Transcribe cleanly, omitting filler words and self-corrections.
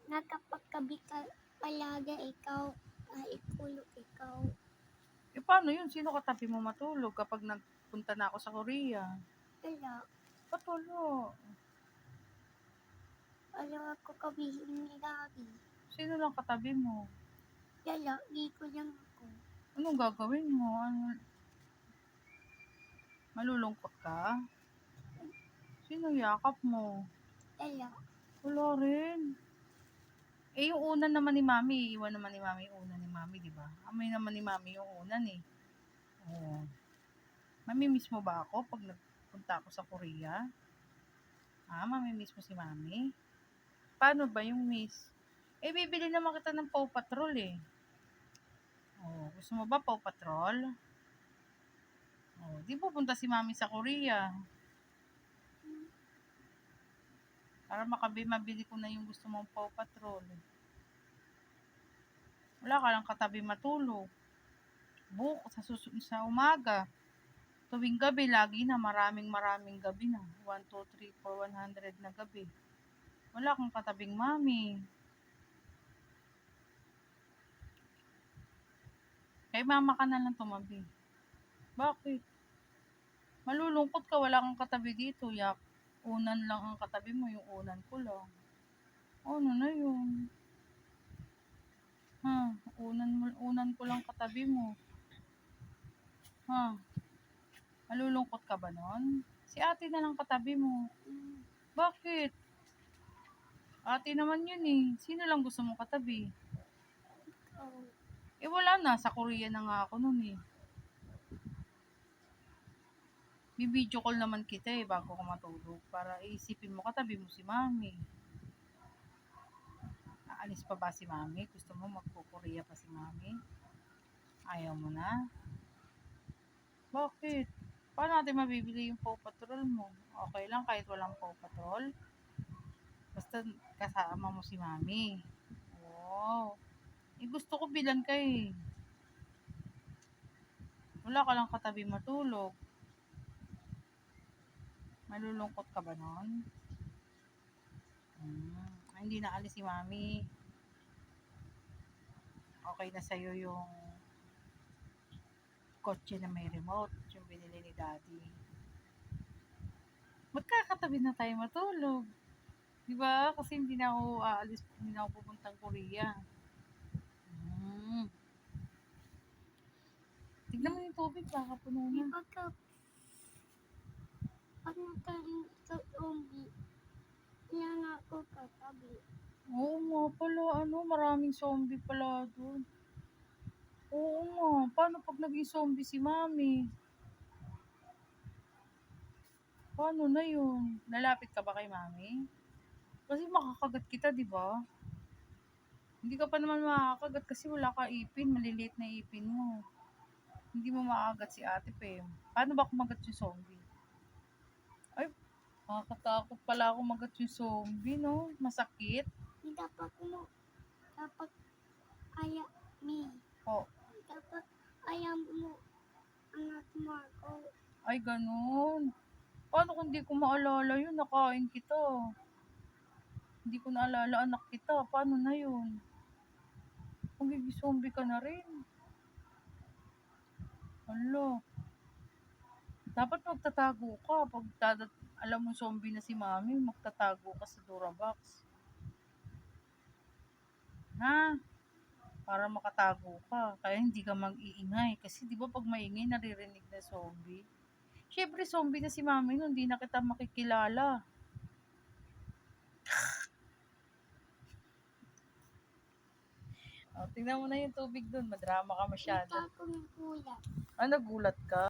nakapagkabi ka palagi ikaw, ikulog ikaw. Eh, paano yun? Sino katabi mo matulog kapag nagpunta na ako sa Korea? Wala. Ba't wala? Wala ako kabihin ni Daddy. Sino lang katabi mo? Wala, di ko lang ako. Anong gagawin mo? Malulungkot ka? Sino yakap mo? Wala. Wala rin. Eh, yung unan naman ni Mami, iwan naman ni Mami yung unan ni Mami, di ba? Amoy naman ni Mami yung unan eh. Oo. Mamimiss mo ba ako pag nagpunta ako sa Korea? Mamimiss mo si Mami? Paano ba yung miss? Eh, bibili naman kita ng Paw Patrol eh. Oh, gusto mo ba Paw Patrol? Oh, di pupunta si Mami sa Korea. Para mabili ko na yung gusto mong Paw Patrol. Wala ka lang katabi matulog. Sa umaga. Tuwing gabi, lagi na maraming gabi na. 1, 2, 3, 4, 100 na gabi. Wala kang katabing Mami. Kay mama ka na lang tumabi. Bakit? Malulungkot ka, wala kang katabi dito. Yak, unan lang ang katabi mo, yung unan ko lang. Ano na yun? Unan ko lang katabi mo. Malulungkot ka ba nun? Si ate na lang katabi mo. Bakit? Ate naman yun eh. Sino lang gusto mong katabi? Ikaw. Eh wala na, sa Korea na nga ako nun eh. Bibidyo call naman kita eh bago ko matulog para iisipin mo katabi mo si Mami. Aalis pa ba si Mami? Gusto mo magpo-Korea pa si Mami? Ayaw mo na? Bakit? Paano natin mabibili yung Paw Patrol mo? Okay lang kahit walang Paw Patrol? Basta kasama mo si Mami. Wow. Eh gusto ko bilan ka eh. Wala ka lang katabi matulog. Malulungkot ka ba nun? Hindi na alis si Mami. Okay na sa'yo yung kotse na may remote, yung binili ni Daddy. Magkakatabi na tayo matulog. Diba? Kasi hindi na ako aalis, hindi na ako pupuntang Korea. Tignan mo yung tubig, baka puno Di na. pag nagkaroon sa zombie, yan ako katabi. Oo nga pala, maraming zombie pala doon. Oo nga, paano pag naging zombie si Mami? Paano na yun? Lalapit ka ba kay Mami? Kasi makakagat kita, di ba? Hindi ka pa naman makakagat kasi wala ka ipin, maliliit na ipin mo. Hindi mo makakagat si Ate Pem. Paano ba kumagat yung zombie? Ay, nakakatakot pala ako magat yung zombie, no? Masakit. Dapat ayaw mo, anak mo ako. Ay, ganun. Paano kung di ko maalala yun? Nakain kita. Hindi ko naalala anak kita. Paano na yun? Magiging zombie ka na rin. Hala. Dapat magtatago ka. Pag alam mo zombie na si Mami, magtatago ka sa Durabox. Para makatago ka. Kaya hindi ka mag-iingay. Kasi di ba pag maingay, naririnig na zombie. Siyempre, zombie na si Mami nun. Hindi na kita makikilala. Tingnan mo na yung tubig dun. Madrama ka masyado. Kita ko ng kulat. Nagulat ka?